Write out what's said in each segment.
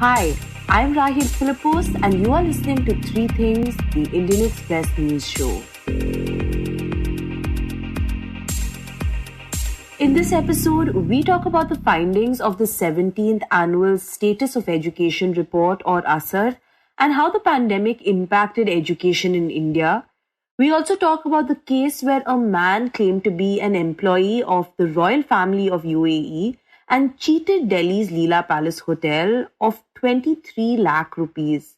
Hi, I'm Rahel Philipose and you are listening to Three Things, the Indian Express News Show. In this episode, we talk about the findings of the 17th Annual Status of Education Report or ASER and how the pandemic impacted education in India. We also talk about the case where a man claimed to be an employee of the royal family of UAE and cheated Delhi's Leela Palace Hotel of 23 lakh rupees.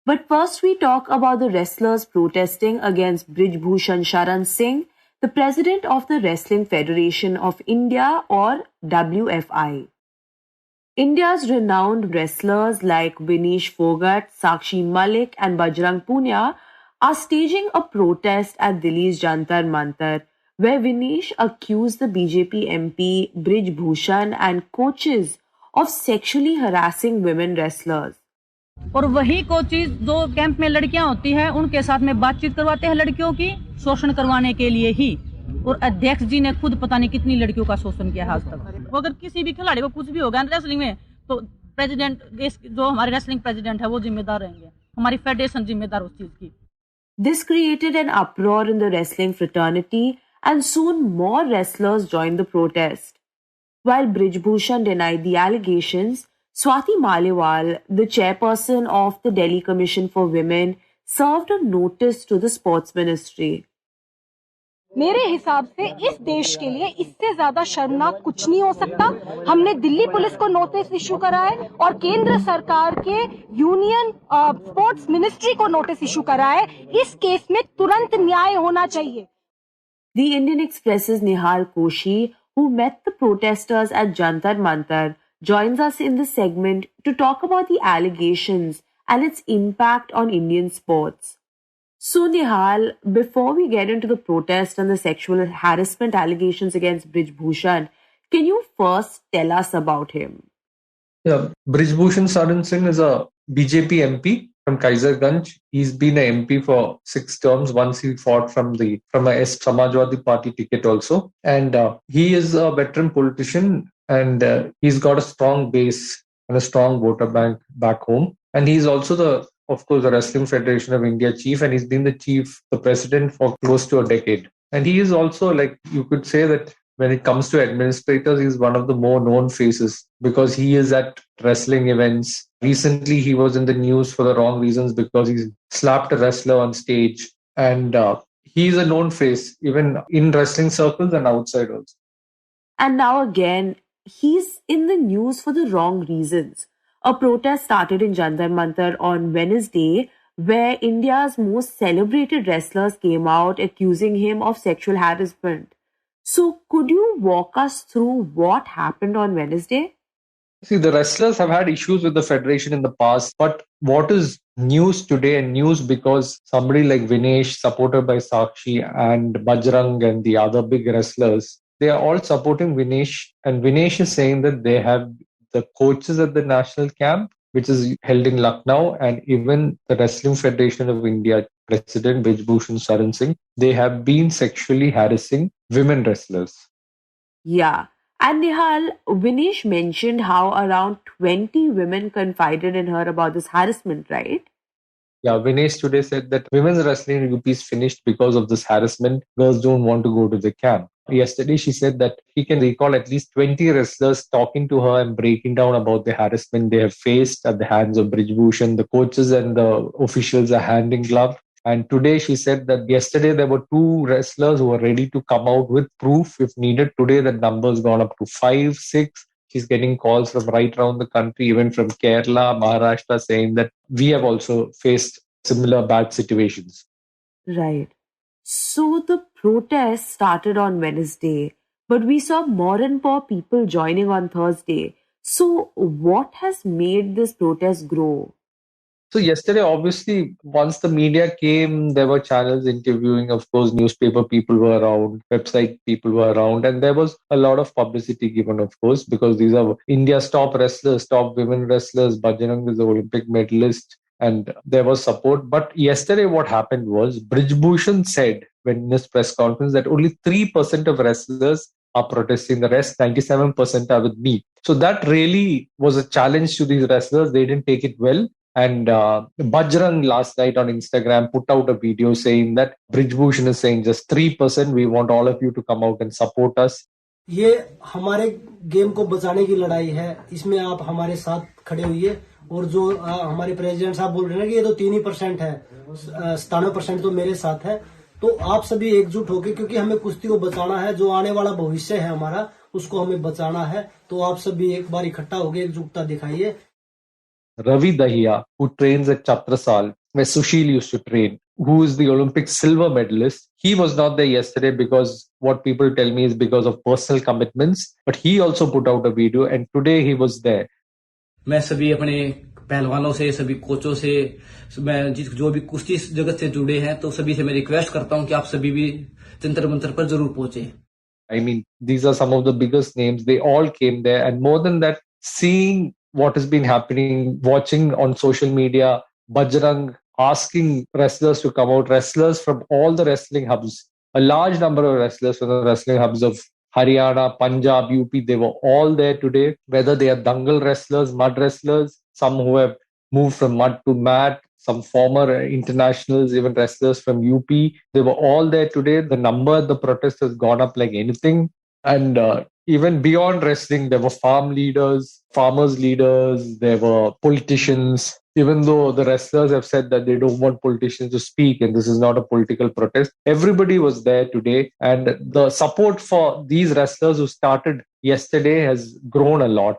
But first we talk about the wrestlers protesting against Brij Bhushan Sharan Singh, the president of the Wrestling Federation of India or WFI. India's renowned wrestlers like Vinesh Phogat, Sakshi Malik and Bajrang Punia are staging a protest at Delhi's Jantar Mantar, where Vinesh accused the BJP MP Brij Bhushan and coaches of sexually harassing women wrestlers. और वही coaches जो camp में लड़कियां होती हैं उनके साथ में बातचीत करवाते हैं लड़कियों की शोषण करवाने के लिए ही और अध्यक्ष जी ने खुद पता नहीं कितनी लड़कियों का शोषण किया आज तक अगर किसी भी खिलाड़ी को कुछ भी होगा रेसलिंग में तो प्रेसिडेंट जो हमारे रेसलिंग प्रेसिडेंट है वो जिम्मेदार रहेंगे हमारी फेडरेशन जिम्मेदार उस चीज की This created an uproar in the wrestling fraternity and soon more wrestlers joined the protest. While Brij Bhushan denied the allegations, Swati Maliwal, the chairperson of the Delhi Commission for Women, served a notice to the Sports Ministry. मेरे हिसाब से इस देश के लिए इससे ज्यादा शर्मनाक कुछ नहीं हो सकता। हमने दिल्ली पुलिस को नोटिस इशू करा है और केंद्र सरकार के यूनियन स्पोर्ट्स मिनिस्ट्री को नोटिस इशू करा है। इस केस में तुरंत न्याय होना चाहिए। The Indian Express's Nihal Koshie, who met the protesters at Jantar Mantar, joins us in this segment to talk about the allegations and its impact on Indian sports. So Nihal, before we get into the protest and the sexual harassment allegations against Brij Bhushan, can you first tell us about him? Yeah, Brij Bhushan Sharan Singh is a BJP MP from Kaizerganj. He's been an MP for 6 terms. Once he fought from a Samajwadi Party ticket also. And he is a veteran politician and he's got a strong base and a strong voter bank back home. And he's also of course, the Wrestling Federation of India chief, and he's been the president for close to a decade. And he is also, like, you could say that when it comes to administrators, he's one of the more known faces because he is at wrestling events. Recently, he was in the news for the wrong reasons because he slapped a wrestler on stage. And he is a known face, even in wrestling circles and outside also. And now again, he's in the news for the wrong reasons. A protest started in Jantar Mantar on Wednesday, where India's most celebrated wrestlers came out accusing him of sexual harassment. So, could you walk us through what happened on Wednesday? See, the wrestlers have had issues with the federation in the past, but what is news today and news because somebody like Vinesh, supported by Sakshi and Bajrang and the other big wrestlers, they are all supporting Vinesh, and Vinesh is saying that they have the coaches at the national camp, which is held in Lucknow, and even the Wrestling Federation of India President Brij Bhushan Sharan Singh, they have been sexually harassing women wrestlers. Yeah. And Nihal, Vinesh mentioned how around 20 women confided in her about this harassment, right? Yeah, Vinesh today said that women's wrestling in UP is finished because of this harassment. Girls don't want to go to the camp. Yesterday, she said that he can recall at least 20 wrestlers talking to her and breaking down about the harassment they have faced at the hands of Brij Bhushan. The coaches and the officials are hand in glove. And today, she said that yesterday there were 2 wrestlers who were ready to come out with proof if needed. Today, that number has gone up to 5, 6. She's getting calls from right around the country, even from Kerala, Maharashtra, saying that we have also faced similar bad situations. Right. So the protest started on Wednesday, but we saw more and more people joining on Thursday. So what has made this protest grow? So yesterday, obviously, once the media came, there were channels interviewing. Of course, newspaper people were around, website people were around, and there was a lot of publicity given, of course, because these are India's top wrestlers, top women wrestlers. Bajrang is the Olympic medalist, and there was support. But yesterday, what happened was Brij Bhushan said when in his press conference that only 3% of wrestlers are protesting. The rest, 97% are with me. So that really was a challenge to these wrestlers. They didn't take it well. And Bajrang last night on Instagram put out a video saying that Brij Bhushan is saying just 3%. We want all of you to come out and support us. ये हमारे game को बचाने की लड़ाई है, इसमें आप हमारे साथ खड़े हुइए। और जो हमारे प्रेसिडेंट साहब बोल रहे हैं कि ये तो 3% है, 97% तो मेरे साथ है। तो आप सभी एकजुट होके, क्योंकि हमें कुश्ती को बचाना है, जो आने वाला भविष्य है हमारा, उसको हमें बचाना है। तो आप सभी एक बार इकट्ठा होके एकजुटता दिखाइए। Ravi Dahiya, who trains at Chatrasal, where Sushil used to train, who is the Olympic silver medalist. He was not there yesterday because what people tell me is because of personal commitments. But he also put out a video and today he was there. मैं सभी अपने पहलवानों से, सभी कोचों से, मैं जो भी कुश्ती जगत से जुड़े हैं, तो सभी से मैं रिक्वेस्ट करता हूं कि आप सभी भी जंतर मंतर पर जरूर पहुंचे। I mean, these are some of the biggest names. They all came there. And more than that, seeing what has been happening, watching on social media, Bajrang asking wrestlers to come out, wrestlers from all the wrestling hubs, a large number of wrestlers from the wrestling hubs of Haryana, Punjab, UP, they were all there today, whether they are dangal wrestlers, mud wrestlers, some who have moved from mud to mat, some former internationals, even wrestlers from UP, they were all there today. The number at the protest has gone up like anything. And even beyond wrestling, there were farm leaders, farmers leaders, there were politicians. Even though the wrestlers have said that they don't want politicians to speak and this is not a political protest, everybody was there today. And the support for these wrestlers who started yesterday has grown a lot.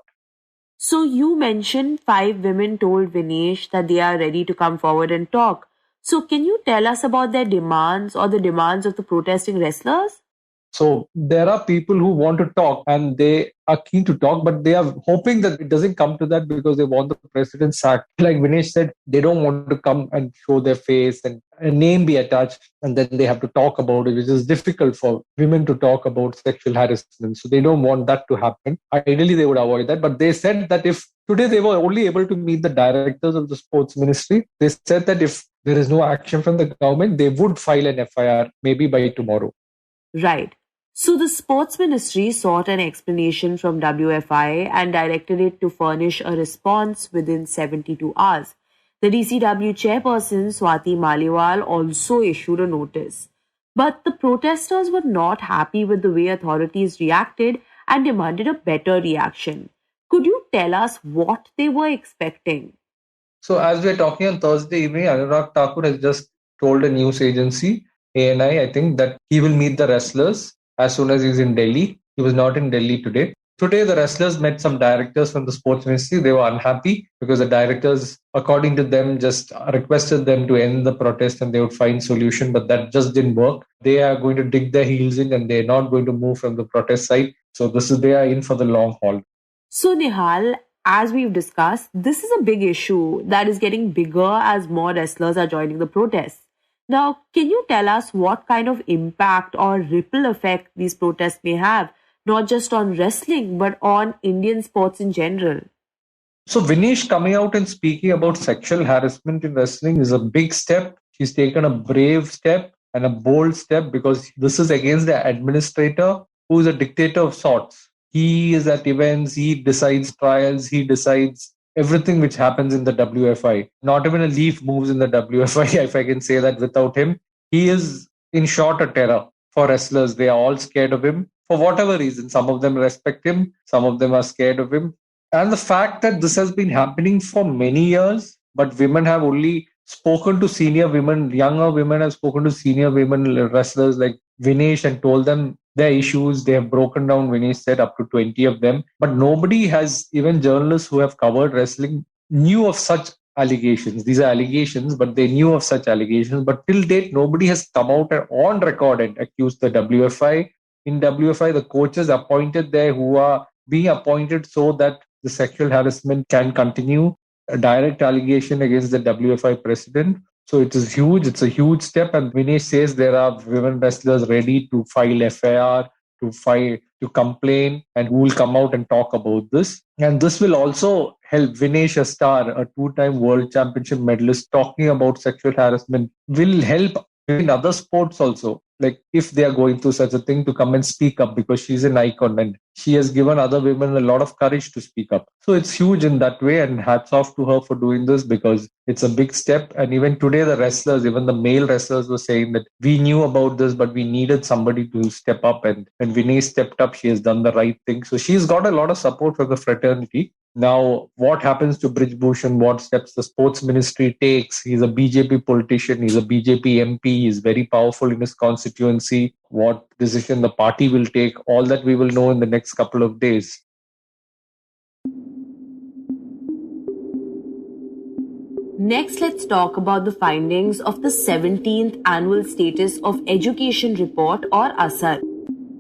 So you mentioned 5 women told Vinesh that they are ready to come forward and talk. So can you tell us about their demands or the demands of the protesting wrestlers? So there are people who want to talk and they are keen to talk, but they are hoping that it doesn't come to that because they want the president sacked. Like Vinesh said, they don't want to come and show their face and a name be attached and then they have to talk about it, which is difficult for women to talk about sexual harassment. So they don't want that to happen. Ideally, they would avoid that. But they said that if today they were only able to meet the directors of the sports ministry, they said that if there is no action from the government, they would file an FIR maybe by tomorrow. Right. So the sports ministry sought an explanation from WFI and directed it to furnish a response within 72 hours. The DCW chairperson Swati Maliwal also issued a notice. But the protesters were not happy with the way authorities reacted and demanded a better reaction. Could you tell us what they were expecting? So as we are talking on Thursday evening, Anurag Thakur has just told a news agency, ANI, I think, that he will meet the wrestlers as soon as he's in Delhi. He was not in Delhi today. Today, the wrestlers met some directors from the sports ministry. They were unhappy because the directors, according to them, just requested them to end the protest and they would find solution, but that just didn't work. They are going to dig their heels in and they're not going to move from the protest side. So they are in for the long haul. So Nihal, as we've discussed, this is a big issue that is getting bigger as more wrestlers are joining the protests. Now, can you tell us what kind of impact or ripple effect these protests may have, not just on wrestling, but on Indian sports in general? So Vinesh coming out and speaking about sexual harassment in wrestling is a big step. He's taken a brave step and a bold step because this is against the administrator who is a dictator of sorts. He is at events, he decides trials, he decides everything which happens in the WFI. Not even a leaf moves in the WFI, if I can say that without him. He is, in short, a terror for wrestlers. They are all scared of him for whatever reason. Some of them respect him, some of them are scared of him. And the fact that this has been happening for many years, but women have only spoken to senior women, younger women have spoken to senior women wrestlers like Vinesh and told them their issues. They have broken down, Vinesh said, up to 20 of them. But nobody has, even journalists who have covered wrestling, knew of such allegations. These are allegations, but they knew of such allegations. But till date, nobody has come out and on record and accused the WFI. In WFI, the coaches appointed there who are being appointed so that the sexual harassment can continue. A direct allegation against the WFI president. So it is huge. It's a huge step. And Vinesh says there are women wrestlers ready to file FIR, to complain, and who will come out and talk about this. And this will also help Vinesh, a star, a 2-time world championship medalist, talking about sexual harassment, will help in other sports also. like if they are going through such a thing, to come and speak up, because she's an icon and she has given other women a lot of courage to speak up. So it's huge in that way, and hats off to her for doing this, because it's a big step. And even today, the wrestlers, even the male wrestlers, were saying that we knew about this, but we needed somebody to step up. And when Vinay stepped up, she has done the right thing. So she's got a lot of support from the fraternity. Now, what happens to Brij Bhushan, what steps the sports ministry takes? He's a BJP politician, he's a BJP MP, he's very powerful in his constituency. What decision the party will take, all that we will know in the next couple of days. Next, let's talk about the findings of the 17th Annual Status of Education Report, or ASER.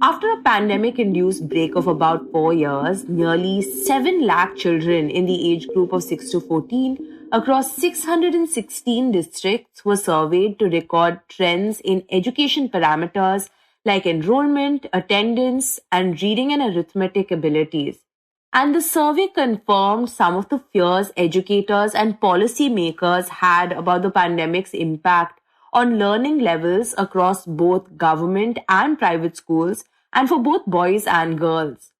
After a pandemic-induced break of about 4 years, nearly 7 lakh children in the age group of 6 to 14 across 616 districts were surveyed to record trends in education parameters like enrollment, attendance, and reading and arithmetic abilities. And the survey confirmed some of the fears educators and policymakers had about the pandemic's impact on learning levels across both government and private schools, and for both boys and girls.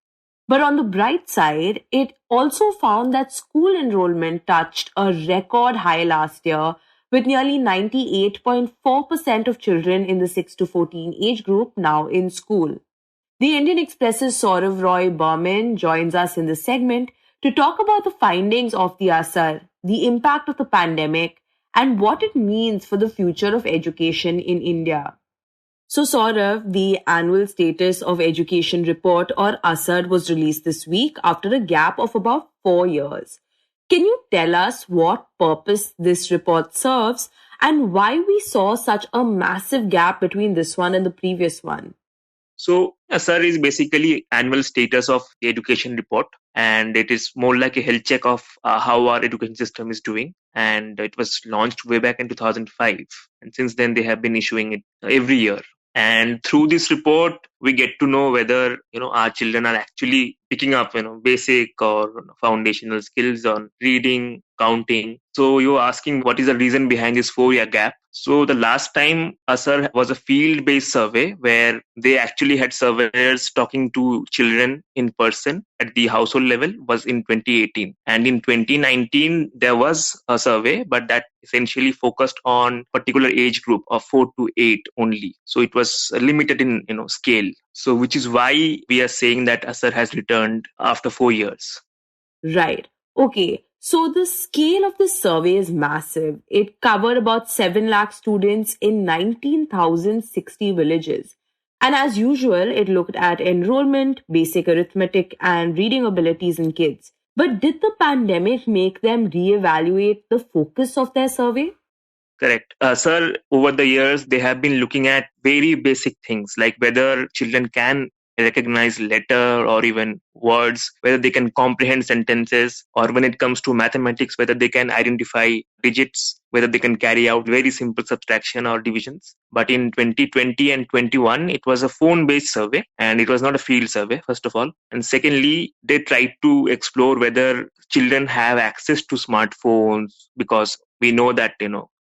But on the bright side, it also found that school enrollment touched a record high last year, with nearly 98.4% of children in the 6 to 14 age group now in school. The Indian Express's Sourav Roy Barman joins us in this segment to talk about the findings of the ASER, the impact of the pandemic, and what it means for the future of education in India. So, Sourav, the Annual Status of Education Report, or ASER, was released this week after a gap of about 4 years. Can you tell us what purpose this report serves and why we saw such a massive gap between this one and the previous one? So ASER is basically annual status of the education report, and it is more like a health check of how our education system is doing. And it was launched way back in 2005, and since then they have been issuing it every year. And through this report, we get to know whether our children are actually picking up basic or foundational skills on reading, counting. So you're asking what is the reason behind this 4-year gap. So the last time ASER was a field-based survey where they actually had surveyors talking to children in person at the household level was in 2018. And in 2019, there was a survey, but that essentially focused on particular age group of 4 to 8 only. So it was limited in scale. So which is why we are saying that ASER has returned after 4 years. Right. Okay. So the scale of the survey is massive. It covered about 7 lakh students in 19,060 villages. And as usual, it looked at enrollment, basic arithmetic, and reading abilities in kids. But did the pandemic make them reevaluate the focus of their survey? Correct. Sir, over the years, they have been looking at very basic things like whether children can recognize letter or even words, whether they can comprehend sentences, or when it comes to mathematics, whether they can identify digits, whether they can carry out very simple subtraction or divisions. But in 2020 and 21, it was a phone-based survey, and it was not a field survey, first of all. And secondly, they tried to explore whether children have access to smartphones, because we know that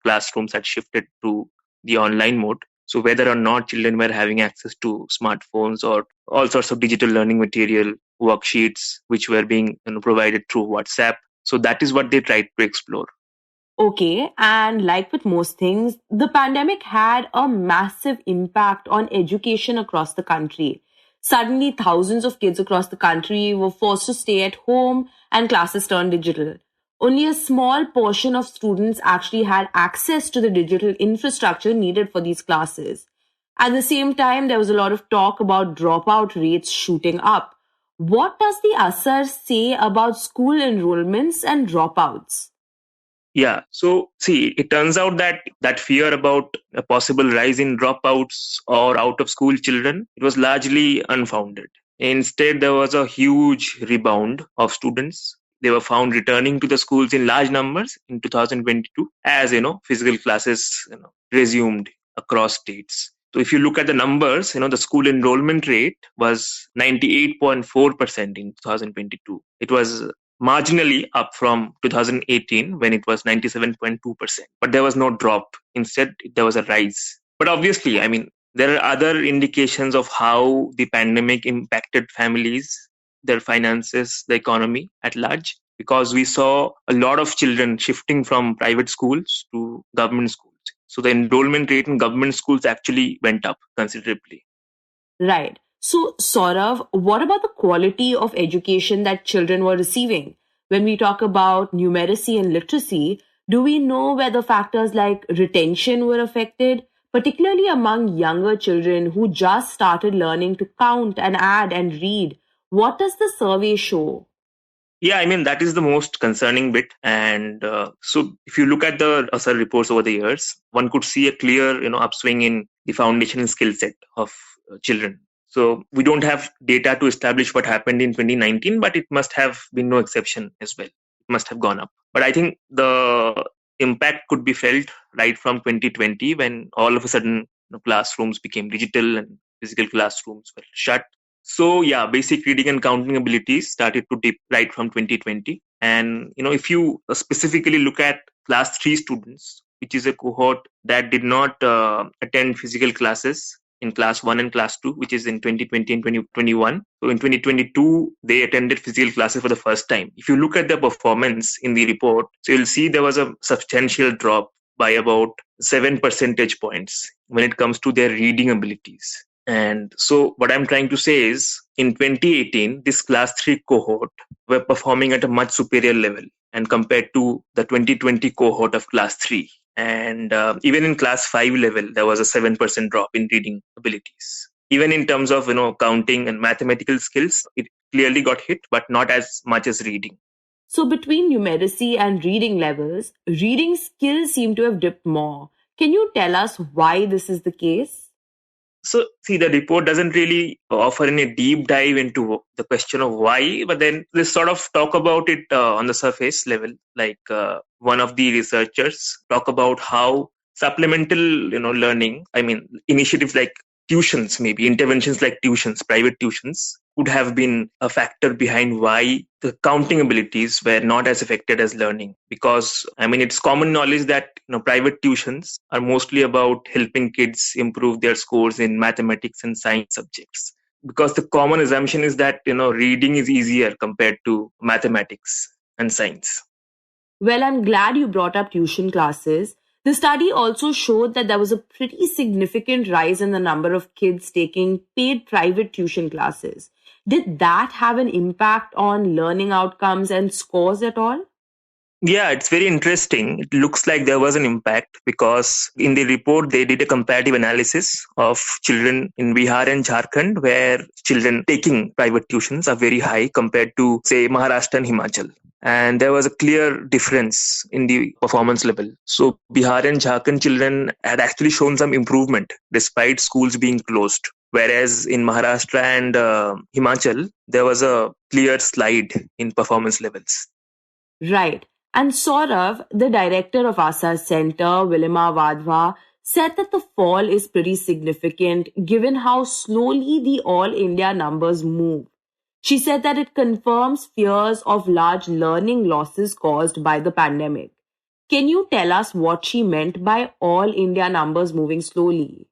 classrooms had shifted to the online mode. So whether or not children were having access to smartphones or all sorts of digital learning material, worksheets, which were being provided through WhatsApp. So that is what they tried to explore. Okay, and like with most things, the pandemic had a massive impact on education across the country. Suddenly, thousands of kids across the country were forced to stay at home and classes turned digital. Only a small portion of students actually had access to the digital infrastructure needed for these classes. At the same time, there was a lot of talk about dropout rates shooting up. What does the ASER say about school enrollments and dropouts? Yeah, so see, it turns out that fear about a possible rise in dropouts or out of school children, it was largely unfounded. Instead, there was a huge rebound of students. They were found returning to the schools in large numbers in 2022 as, physical classes resumed across states. So if you look at the numbers, the school enrollment rate was 98.4% in 2022. It was marginally up from 2018 when it was 97.2%. But there was no drop. Instead, there was a rise. But obviously, There are other indications of how the pandemic impacted families, their finances, the economy at large, because we saw a lot of children shifting from private schools to government schools. So the enrollment rate in government schools actually went up considerably. Right. So, Saurav, what about the quality of education that children were receiving? When we talk about numeracy and literacy, do we know whether factors like retention were affected, particularly among younger children who just started learning to count and add and read? What does the survey show? Yeah, I mean, that is the most concerning bit. And so if you look at the ASER reports over the years, one could see a clear, upswing in the foundational skill set of children. So we don't have data to establish what happened in 2019, but it must have been no exception as well. It must have gone up. But I think the impact could be felt right from 2020 when all of a sudden classrooms became digital and physical classrooms were shut. So yeah, basic reading and counting abilities started to dip right from 2020. And if you specifically look at class 3 students, which is a cohort that did not attend physical classes in class 1 and class 2, which is in 2020 and 2021. So in 2022, they attended physical classes for the first time. If you look at their performance in the report, so you'll see there was a substantial drop by about 7 percentage points when it comes to their reading abilities. And so what I'm trying to say is in 2018, this class 3 cohort were performing at a much superior level and compared to the 2020 cohort of class 3. And even in class 5 level, there was a 7% drop in reading abilities. Even in terms of, counting and mathematical skills, it clearly got hit, but not as much as reading. So between numeracy and reading levels, reading skills seem to have dipped more. Can you tell us why this is the case? So, see, the report doesn't really offer any deep dive into the question of why, but then they sort of talk about it on the surface level. Like one of the researchers talk about how supplemental, learning, initiatives like tuitions, maybe interventions like tuitions, private tuitions, would have been a factor behind why the counting abilities were not as affected as learning. Because, it's common knowledge that, private tuitions are mostly about helping kids improve their scores in mathematics and science subjects. Because the common assumption is that, reading is easier compared to mathematics and science. Well, I'm glad you brought up tuition classes. The study also showed that there was a pretty significant rise in the number of kids taking paid private tuition classes. Did that have an impact on learning outcomes and scores at all? Yeah, it's very interesting. It looks like there was an impact because in the report, they did a comparative analysis of children in Bihar and Jharkhand, where children taking private tuitions are very high compared to, say, Maharashtra and Himachal. And there was a clear difference in the performance level. So Bihar and Jharkhand children had actually shown some improvement despite schools being closed. Whereas in Maharashtra and Himachal, there was a clear slide in performance levels. Right. And Saurav, the director of ASER Center, Vilima Vadhva, said that the fall is pretty significant given how slowly the All India numbers move. She said that it confirms fears of large learning losses caused by the pandemic. Can you tell us what she meant by All India numbers moving slowly?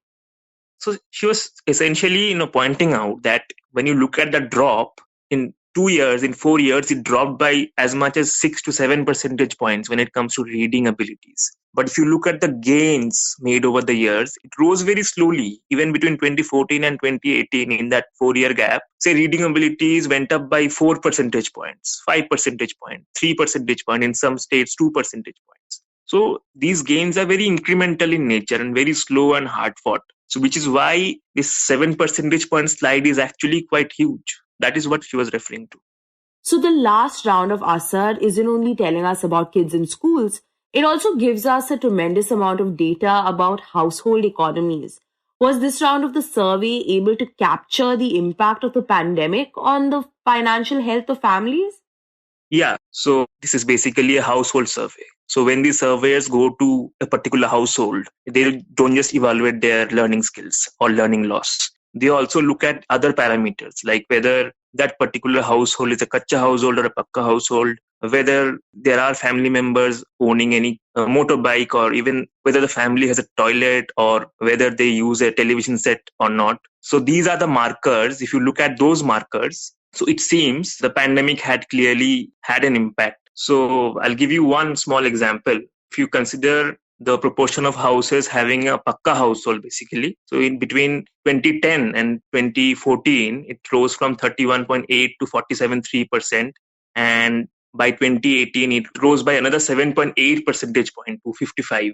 So she was essentially, pointing out that when you look at the drop in 2 years, in 4 years, it dropped by as much as 6 to 7 percentage points when it comes to reading abilities. But if you look at the gains made over the years, it rose very slowly. Even between 2014 and 2018, in that 4-year gap, say reading abilities went up by 4 percentage points, 5 percentage points, 3 percentage points, in some states 2 percentage points. So these gains are very incremental in nature and very slow and hard fought. So which is why this 7 percentage point slide is actually quite huge. That is what she was referring to. So the last round of ASER isn't only telling us about kids in schools, it also gives us a tremendous amount of data about household economies. Was this round of the survey able to capture the impact of the pandemic on the financial health of families? Yeah, so this is basically a household survey. So when the surveyors go to a particular household, they don't just evaluate their learning skills or learning loss. They also look at other parameters like whether that particular household is a kacha household or a pakka household, whether there are family members owning any motorbike, or even whether the family has a toilet, or whether they use a television set or not. So these are the markers. If you look at those markers, so it seems the pandemic had clearly had an impact. So I'll give you one small example. If you consider the proportion of houses having a pakka household, basically. So in between 2010 and 2014, it rose from 31.8 to 47.3%. And by 2018, it rose by another 7.8 percentage point to 55.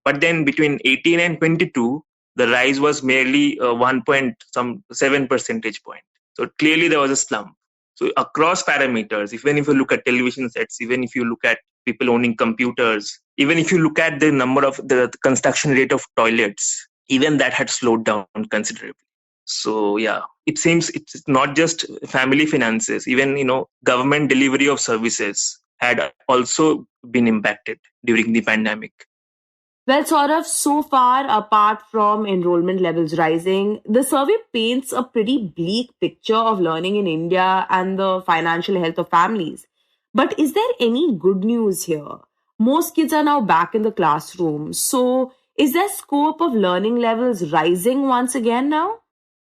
But then between 18 and 22, the rise was merely 1.7 percentage point. So clearly there was a slump. So across parameters, even if you look at television sets, even if you look at people owning computers, even if you look at the number of the construction rate of toilets, even that had slowed down considerably. So yeah, it seems it's not just family finances, even, government delivery of services had also been impacted during the pandemic. Well, Saurav, so far, apart from enrollment levels rising, the survey paints a pretty bleak picture of learning in India and the financial health of families. But is there any good news here? Most kids are now back in the classroom. So is there scope of learning levels rising once again now?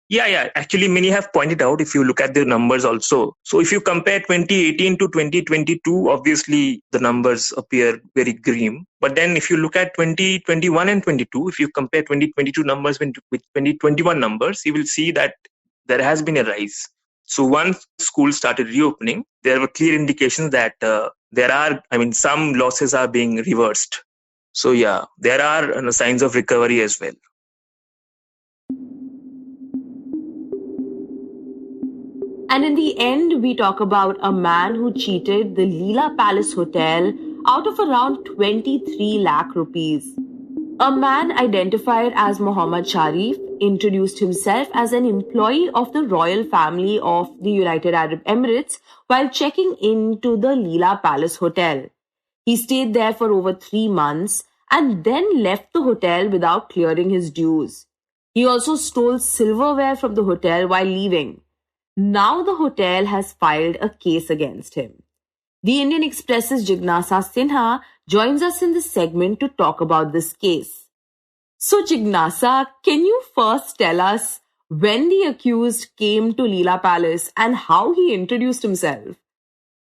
Yeah. Actually, many have pointed out, if you look at the numbers also. So if you compare 2018 to 2022, obviously the numbers appear very grim. But then if you look at 2021 and 22, if you compare 2022 numbers with 2021 numbers, you will see that there has been a rise. So once schools started reopening, there were clear indications that some losses are being reversed. So yeah, there are signs of recovery as well. And in the end, we talk about a man who cheated the Leela Palace Hotel out of around 23 lakh rupees. A man identified as Mohammed Sharif introduced himself as an employee of the royal family of the United Arab Emirates while checking into the Leela Palace Hotel. He stayed there for over 3 months and then left the hotel without clearing his dues. He also stole silverware from the hotel while leaving. Now the hotel has filed a case against him. The Indian Express's Jignasa Sinha joins us in this segment to talk about this case. So Jignasa, can you first tell us when the accused came to Leela Palace and how he introduced himself?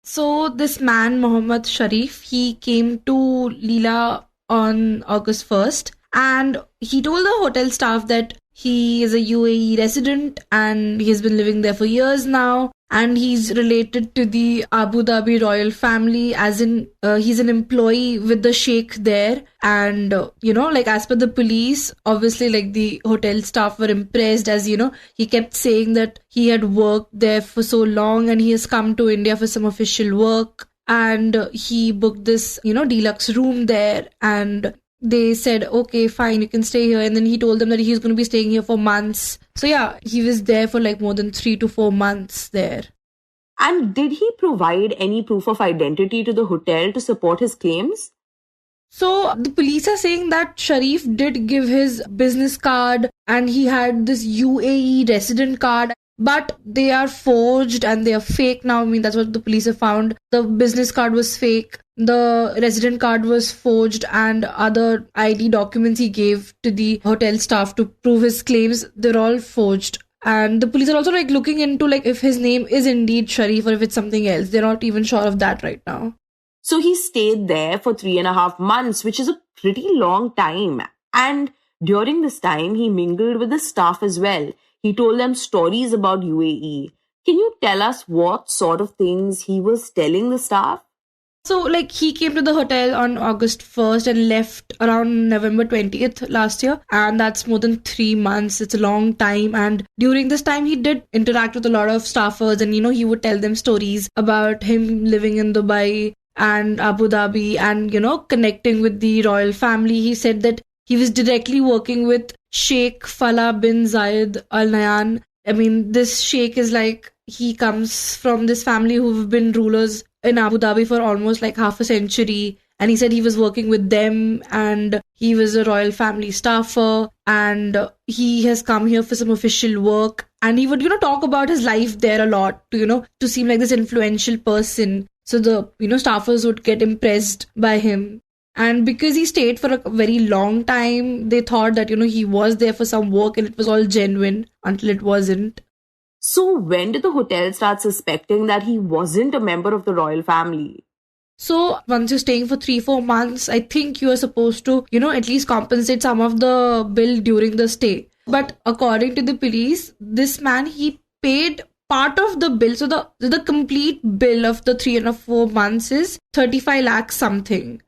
So this man, Mohammed Sharif, he came to Leela on August 1st and he told the hotel staff that he is a UAE resident and he has been living there for years now, and he's related to the Abu Dhabi Royal family, as in he's an employee with the Sheikh there. And as per the police, obviously the hotel staff were impressed, as he kept saying that he had worked there for so long and he has come to India for some official work, and he booked this deluxe room there, and they said, okay, fine, you can stay here. And then he told them that he's going to be staying here for months. So yeah, he was there for more than 3 to 4 months there. And did he provide any proof of identity to the hotel to support his claims? So the police are saying that Sharif did give his business card and he had this UAE resident card, but they are forged and they are fake now. I mean, that's what the police have found. The business card was fake. The resident card was forged, and other ID documents he gave to the hotel staff to prove his claims, they're all forged. And the police are also looking into if his name is indeed Sharif or if it's something else. They're not even sure of that right now. So he stayed there for 3.5 months, which is a pretty long time. And during this time, he mingled with the staff as well. He told them stories about UAE. Can you tell us what sort of things he was telling the staff? So, he came to the hotel on August 1st and left around November 20th last year. And that's more than 3 months. It's a long time. And during this time, he did interact with a lot of staffers. And, he would tell them stories about him living in Dubai and Abu Dhabi and, connecting with the royal family. He said that he was directly working with Sheikh Falah bin Zayed Al Nahyan. I mean, this Sheikh is he comes from this family who've been rulers in Abu Dhabi for almost half a century. And he said he was working with them and he was a royal family staffer and he has come here for some official work. And he would, talk about his life there a lot to seem like this influential person. So the, staffers would get impressed by him. And because he stayed for a very long time, they thought that, he was there for some work and it was all genuine until it wasn't. So when did the hotel start suspecting that he wasn't a member of the royal family? So once you're staying for 3-4 months, I think you are supposed to, at least compensate some of the bill during the stay. But according to the police, this man, he paid part of the bill. So the complete bill of the 3 and 4 months is 35 lakhs something.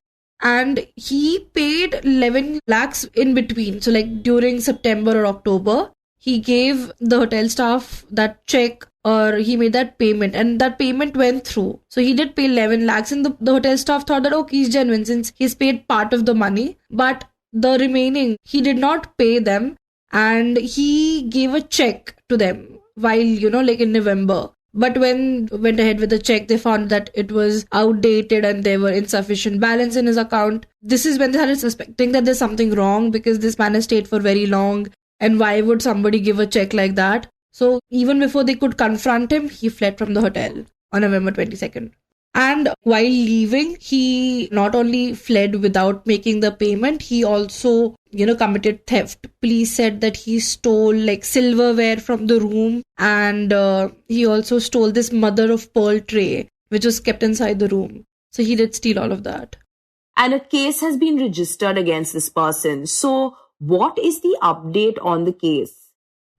And he paid 11 lakhs in between. So like during September or October, he gave the hotel staff that check, or he made that payment, and that payment went through. So he did pay 11 lakhs and the hotel staff thought that, okay, he's genuine since he's paid part of the money. But the remaining, he did not pay them, and he gave a check to them while, in November. But when went ahead with the check, they found that it was outdated and there were insufficient balance in his account. This is when they started suspecting that there's something wrong because this man has stayed for very long. And why would somebody give a check like that? So even before they could confront him, he fled from the hotel on November 22nd. And while leaving, he not only fled without making the payment, he also, committed theft. Police said that he stole like silverware from the room, and he also stole this mother of pearl tray, which was kept inside the room. So he did steal all of that. And a case has been registered against this person. So what is the update on the case?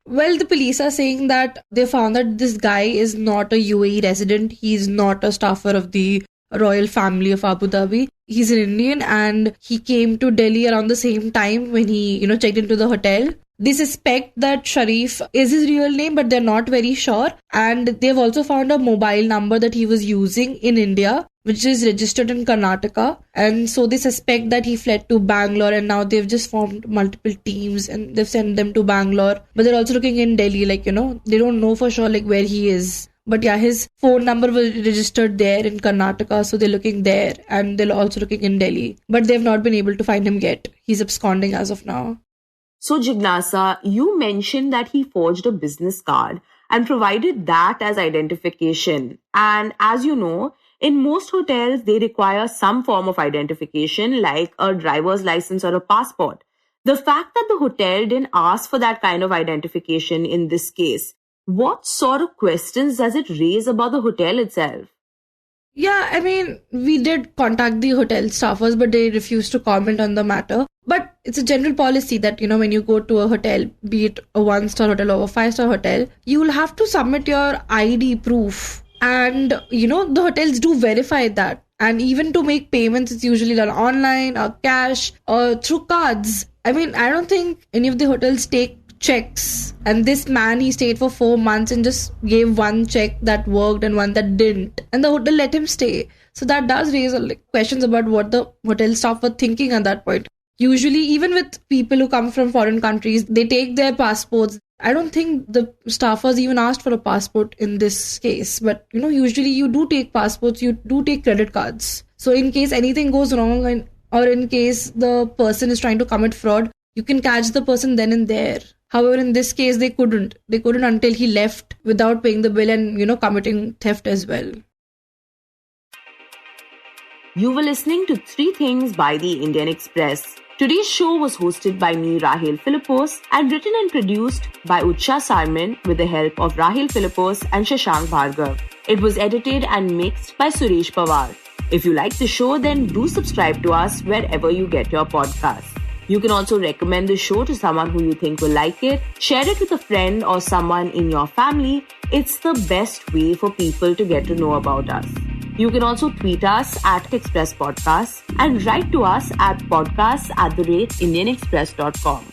Well, the police are saying that they found that this guy is not a UAE resident. He's not a staffer of the royal family of Abu Dhabi. He's an Indian and he came to Delhi around the same time when he, checked into the hotel. They suspect that Sharif is his real name, but they're not very sure. And they've also found a mobile number that he was using in India, which is registered in Karnataka. And so they suspect that he fled to Bangalore, and now they've just formed multiple teams and they've sent them to Bangalore. But they're also looking in Delhi, they don't know for sure where he is. But yeah, his phone number was registered there in Karnataka, so they're looking there, and they're also looking in Delhi. But they've not been able to find him yet. He's absconding as of now. So Jignasa, you mentioned that he forged a business card and provided that as identification. And as you know, in most hotels, they require some form of identification like a driver's license or a passport. The fact that the hotel didn't ask for that kind of identification in this case, what sort of questions does it raise about the hotel itself? Yeah, we did contact the hotel staffers, but they refused to comment on the matter. But it's a general policy that, when you go to a hotel, be it a 1-star hotel or a 5-star hotel, you will have to submit your ID proof. And, the hotels do verify that. And even to make payments, it's usually done online or cash or through cards. I don't think any of the hotels take checks. And this man, he stayed for 4 months and just gave one check that worked and one that didn't. And the hotel let him stay. So that does raise questions about what the hotel staff were thinking at that point. Usually, even with people who come from foreign countries, they take their passports. I don't think the staffers even asked for a passport in this case. But, usually you do take passports, you do take credit cards. So in case anything goes wrong or in case the person is trying to commit fraud, you can catch the person then and there. However, in this case, they couldn't. They couldn't until he left without paying the bill and, committing theft as well. You were listening to 3 Things by the Indian Express. Today's show was hosted by me, Rahel Philipose, and written and produced by Utsa Sarmin with the help of Rahel Philipose and Shashank Bhargava. It was edited and mixed by Suresh Pawar. If you like the show, then do subscribe to us wherever you get your podcasts. You can also recommend the show to someone who you think will like it. Share it with a friend or someone in your family. It's the best way for people to get to know about us. You can also tweet us at Express Podcasts and write to us at podcasts@indianexpress.com.